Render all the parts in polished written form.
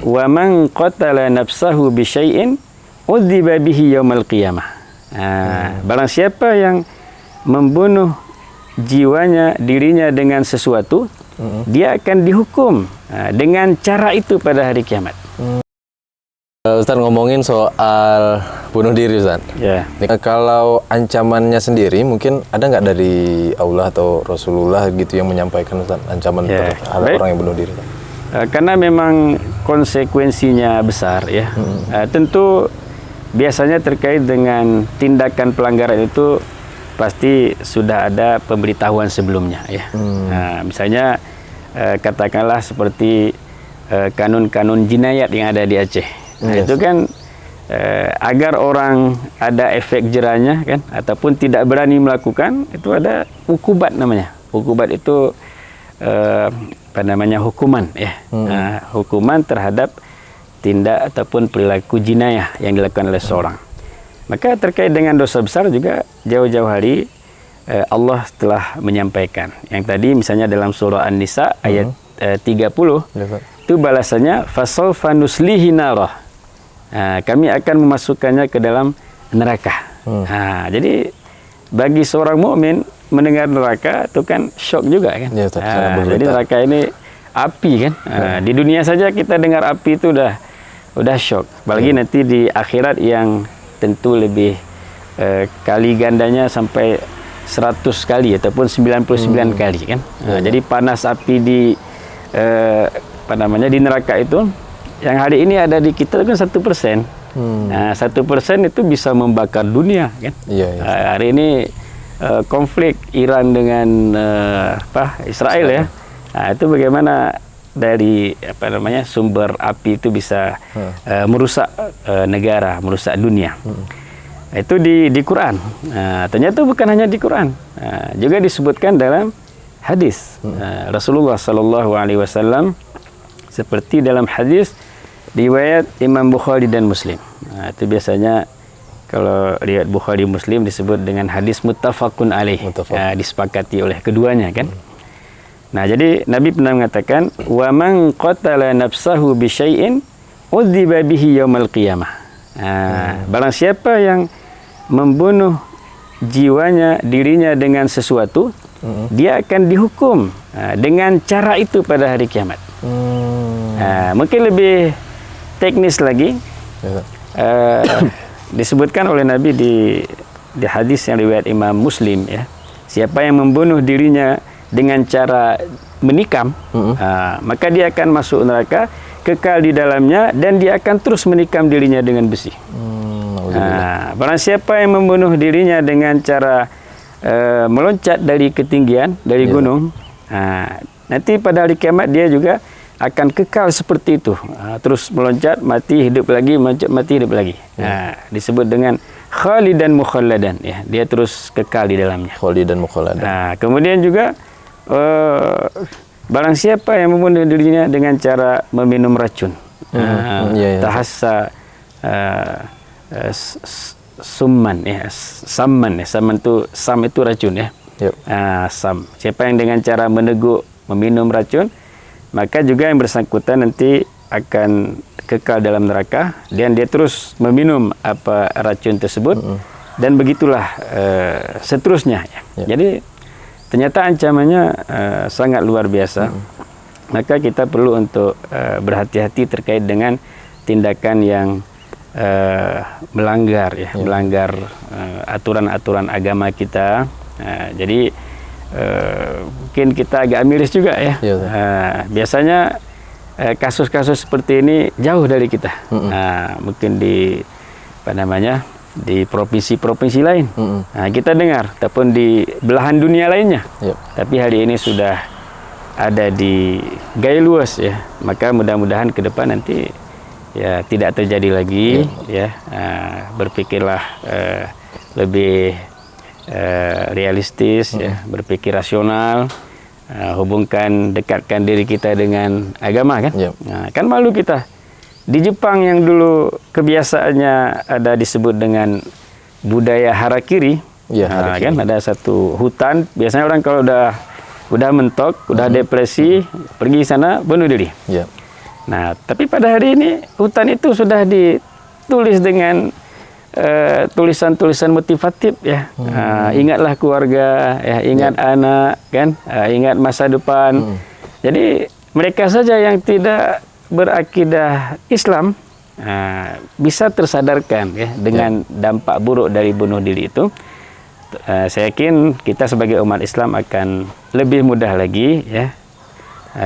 Wa man qatala nafsahu bi syai'in udziba bihi yaumal qiyamah. Barang siapa yang membunuh jiwanya, dirinya dengan sesuatu, dia akan dihukum dengan cara itu pada hari kiamat. Ustaz, ngomongin soal bunuh diri, Ustaz. Ya. Kalau ancamannya sendiri, mungkin ada nggak dari Allah atau Rasulullah gitu yang menyampaikan, Ustaz, ancaman terhadap orang yang bunuh diri? Karena memang konsekuensinya besar, ya. Tentu biasanya terkait dengan tindakan pelanggaran itu pasti sudah ada pemberitahuan sebelumnya, ya. Misalnya katakanlah seperti kanun-kanun jinayat yang ada di Aceh. Itu kan agar orang ada efek jerahnya, kan, ataupun tidak berani melakukan, itu ada hukubat namanya. Hukubat itu hukuman, ya. Hukuman terhadap tindak ataupun perilaku jinayah yang dilakukan oleh seorang. Maka terkait dengan dosa besar juga jauh-jauh hari Allah telah menyampaikan. Yang tadi misalnya dalam surah An-Nisa ayat 30 itu balasannya fasawfa nuslihi narah. Kami akan memasukkannya ke dalam neraka. Jadi bagi seorang mukmin mendengar neraka itu kan syok juga, kan. Ya, jadi neraka ini api, kan. Di dunia saja kita dengar api itu udah syok. Apalagi nanti di akhirat yang tentu lebih kali gandanya sampai 100 kali ataupun 99 kali, kan. Jadi panas api di di neraka itu yang hari ini ada di kita kan 1%. 1% itu bisa membakar dunia, kan. Hari ini konflik Iran dengan Israel, ya. Itu bagaimana dari sumber api itu bisa merusak negara, merusak dunia. Itu di Quran. Ternyata bukan hanya di Quran, juga disebutkan dalam hadis Rasulullah SAW, seperti dalam hadis riwayat Imam Bukhari dan Muslim. Itu biasanya kalau riwayat Bukhari Muslim disebut dengan hadis muttafaqun alaih, disepakati oleh keduanya, kan. Nah, jadi Nabi pernah mengatakan, wa man qatala nafsahu bi syai'in udziba bihi yaumal qiyamah. Barang siapa yang membunuh jiwanya, dirinya dengan sesuatu, dia akan dihukum dengan cara itu pada hari kiamat. Mungkin lebih teknis lagi, disebutkan oleh Nabi di hadis yang riwayat Imam Muslim, ya. Siapa yang membunuh dirinya dengan cara menikam, maka dia akan masuk neraka, kekal di dalamnya, dan dia akan terus menikam dirinya dengan besi. Barang siapa yang membunuh dirinya dengan cara meloncat dari ketinggian, dari gunung, nanti pada hari kiamat dia juga akan kekal seperti itu, terus meloncat, mati, hidup lagi, meloncat, mati, hidup lagi. Disebut dengan khalidan mukhalladan, ya. Dia terus kekal di dalamnya. Khalidan mukhalladan. Kemudian juga barang siapa yang membunuh dirinya dengan cara meminum racun, tahassa summan, ya, samman, ya. Sam itu racun, ya. Sam. Siapa yang dengan cara meneguk, meminum racun, maka juga yang bersangkutan nanti akan kekal dalam neraka, dan dia terus meminum racun tersebut, dan begitulah seterusnya, ya. Jadi ternyata ancamannya sangat luar biasa. Maka kita perlu untuk berhati-hati terkait dengan tindakan yang melanggar, ya, melanggar aturan-aturan agama kita. Jadi mungkin kita agak miris juga, ya. Biasanya kasus-kasus seperti ini jauh dari kita. Mungkin di di provinsi-provinsi lain, kita dengar, ataupun di belahan dunia lainnya. Tapi hari ini sudah ada di gaya luas, ya. Maka mudah-mudahan ke depan nanti, ya, tidak terjadi lagi, ya. Berpikirlah lebih realistis, ya, berpikir rasional, dekatkan diri kita dengan agama, kan. Kan malu kita di Jepang yang dulu kebiasaannya ada disebut dengan budaya harakiri, kan, ada satu hutan, biasanya orang kalau udah mentok, udah depresi, pergi sana bunuh diri. Nah, tapi pada hari ini hutan itu sudah ditulis dengan tulisan-tulisan motivatif ya. Ingatlah keluarga, ya, ingat anak, kan, ingat masa depan. Jadi mereka saja yang tidak berakidah Islam bisa tersadarkan ya dengan dampak buruk dari bunuh diri itu. Saya yakin kita sebagai umat Islam akan lebih mudah lagi ya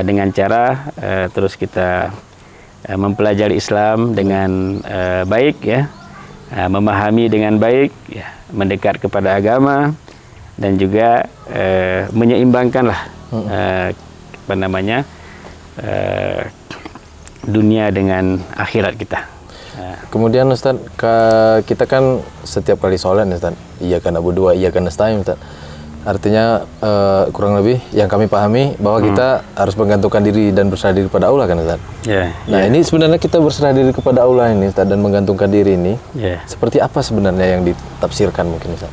dengan cara terus kita mempelajari Islam dengan baik ya. Memahami dengan baik, ya, mendekat kepada agama dan juga menyeimbangkanlah dunia dengan akhirat kita. Kemudian Ustaz, kita kan setiap kali sholat Ustaz, iyyaka na'budu wa iyyaka nasta'in Ustaz. Artinya kurang lebih yang kami pahami bahwa kita harus menggantungkan diri dan berserah diri pada Allah kan Ustaz. Nah ini sebenarnya kita berserah diri kepada Allah ini Ustaz dan menggantungkan diri ini seperti apa sebenarnya yang ditafsirkan mungkin Ustaz?